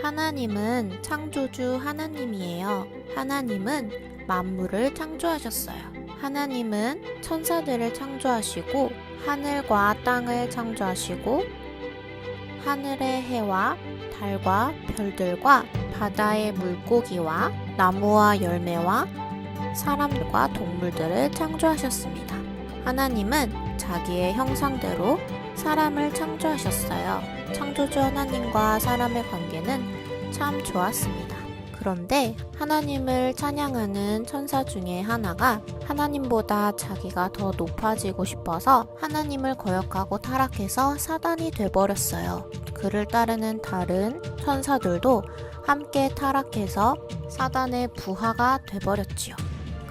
하나님은 창조주 하나님이에요. 하나님은 만물을 창조하셨어요. 하나님은 천사들을 창조하시고 하늘과 땅을 창조하시고 하늘의 해와 달과 별들과 바다의 물고기와 나무와 열매와 사람들과 동물들을 창조하셨습니다. 하나님은 자기의 형상대로 사람을 창조하셨어요. 창조주 하나님과 사람의 관계는 참 좋았습니다. 그런데 하나님을 찬양하는 천사 중에 하나가 하나님보다 자기가 더 높아지고 싶어서 하나님을 거역하고 타락해서 사단이 돼버렸어요. 그를 따르는 다른 천사들도 함께 타락해서 사단의 부하가 돼버렸지요.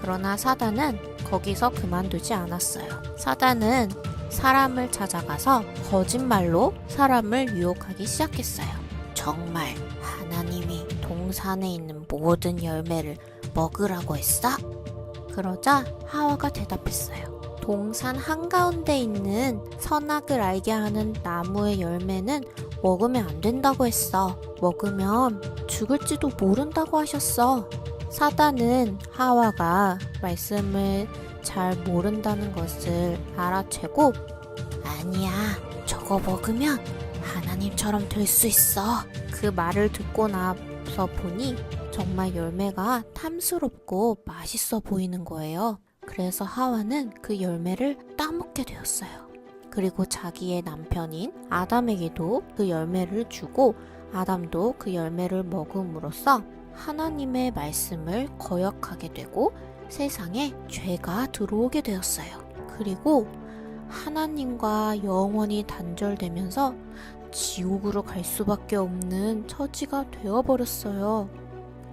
그러나 사단은 거기서 그만두지 않았어요. 사단은 사람을 찾아가서 거짓말로 사람을 유혹하기 시작했어요. 정말 하나님이 동산에 있는 모든 열매를 먹으라고 했어? 그러자 하와가 대답했어요. 동산 한가운데 있는 선악을 알게 하는 나무의 열매는 먹으면 안 된다고 했어. 먹으면 죽을지도 모른다고 하셨어. 사단은 하와가 말씀을 잘 모른다는 것을 알아채고 아니야, 저거 먹으면 하나님처럼 될 수 있어. 그 말을 듣고 나서 보니 정말 열매가 탐스럽고 맛있어 보이는 거예요. 그래서 하와는 그 열매를 따먹게 되었어요. 그리고 자기의 남편인 아담에게도 그 열매를 주고 아담도 그 열매를 먹음으로써 하나님의 말씀을 거역하게 되고 세상에 죄가 들어오게 되었어요. 그리고 하나님과 영원히 단절되면서 지옥으로 갈 수밖에 없는 처지가 되어버렸어요.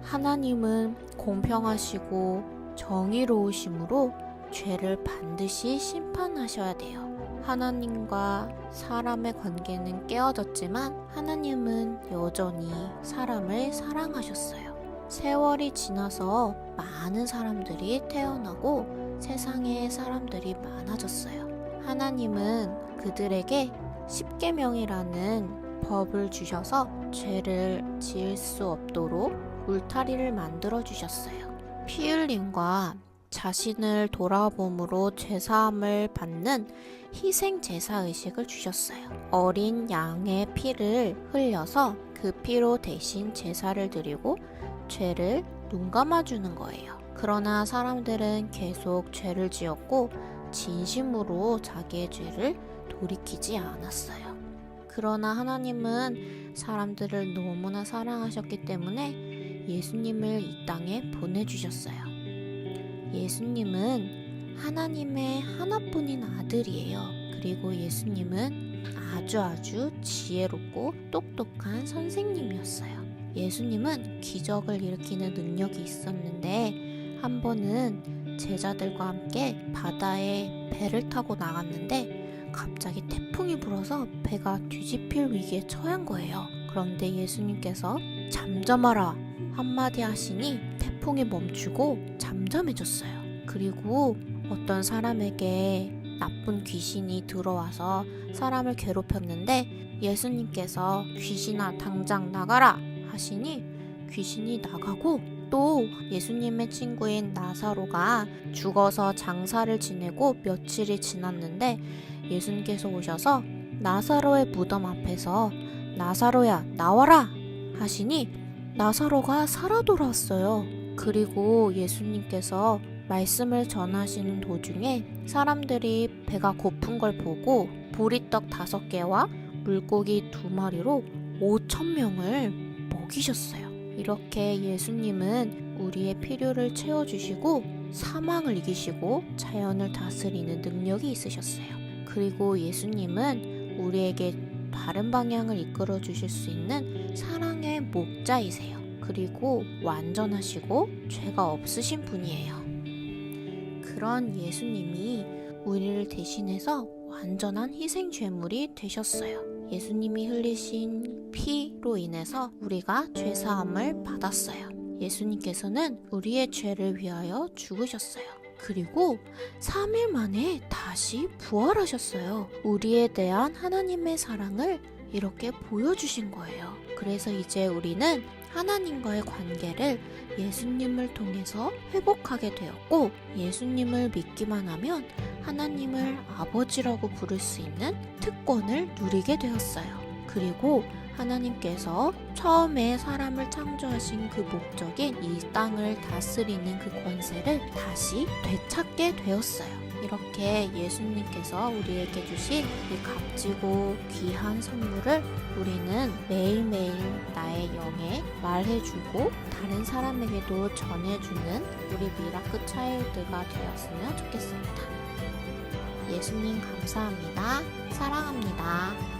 하나님은 공평하시고 정의로우심으로 죄를 반드시 심판하셔야 돼요. 하나님과 사람의 관계는 깨어졌지만 하나님은 여전히 사람을 사랑하셨어요. 세월이 지나서 많은 사람들이 태어나고 세상에 사람들이 많아졌어요. 하나님은 그들에게 십계명이라는 법을 주셔서 죄를 지을 수 없도록 울타리를 만들어 주셨어요. 피 흘림과 자신을 돌아봄으로 죄사함을 받는 희생 제사 의식을 주셨어요. 어린 양의 피를 흘려서 그 피로 대신 제사를 드리고 죄를 눈감아 주는 거예요. 그러나 사람들은 계속 죄를 지었고 진심으로 자기의 죄를 돌이키지 않았어요. 그러나 하나님은 사람들을 너무나 사랑하셨기 때문에 예수님을 이 땅에 보내주셨어요. 예수님은 하나님의 하나뿐인 아들이에요. 그리고 예수님은 아주 지혜롭고 똑똑한 선생님이었어요. 예수님은 기적을 일으키는 능력이 있었는데 한 번은 제자들과 함께 바다에 배를 타고 나갔는데 갑자기 태풍이 불어서 배가 뒤집힐 위기에 처한 거예요. 그런데 예수님께서 잠잠하라 한마디 하시니 태풍이 멈추고 잠잠해졌어요. 그리고 어떤 사람에게 나쁜 귀신이 들어와서 사람을 괴롭혔는데 예수님께서 귀신아 당장 나가라 하시니 귀신이 나가고 또 예수님의 친구인 나사로가 죽어서 장사를 지내고 며칠이 지났는데 예수님께서 오셔서 나사로의 무덤 앞에서 나사로야 나와라 하시니 나사로가 살아 돌아왔어요. 그리고 예수님께서 말씀을 전하시는 도중에 사람들이 배가 고픈 걸 보고 보리떡 5개와 물고기 2마리로 5,000명을 먹이셨어요. 이렇게 예수님은 우리의 필요를 채워주시고 사망을 이기시고 자연을 다스리는 능력이 있으셨어요. 그리고 예수님은 우리에게 바른 방향을 이끌어 주실 수 있는 사랑의 목자이세요. 그리고 완전하시고 죄가 없으신 분이에요. 그런 예수님이 우리를 대신해서 완전한 희생 제물이 되셨어요. 예수님이 흘리신 피로 인해서 우리가 죄사함을 받았어요. 예수님께서는 우리의 죄를 위하여 죽으셨어요. 그리고 3일 만에 다시 부활하셨어요. 우리에 대한 하나님의 사랑을 이렇게 보여주신 거예요. 그래서 이제 우리는 하나님과의 관계를 예수님을 통해서 회복하게 되었고, 예수님을 믿기만 하면 하나님을 아버지라고 부를 수 있는 특권을 누리게 되었어요. 그리고 하나님께서 처음에 사람을 창조하신 그 목적인 이 땅을 다스리는 그 권세를 다시 되찾게 되었어요. 이렇게 예수님께서 우리에게 주신 이 값지고 귀한 선물을 우리는 매일매일 나의 영에 말해주고 다른 사람에게도 전해주는 우리 미라클 차일드가 되었으면 좋겠습니다. 예수님 감사합니다. 사랑합니다.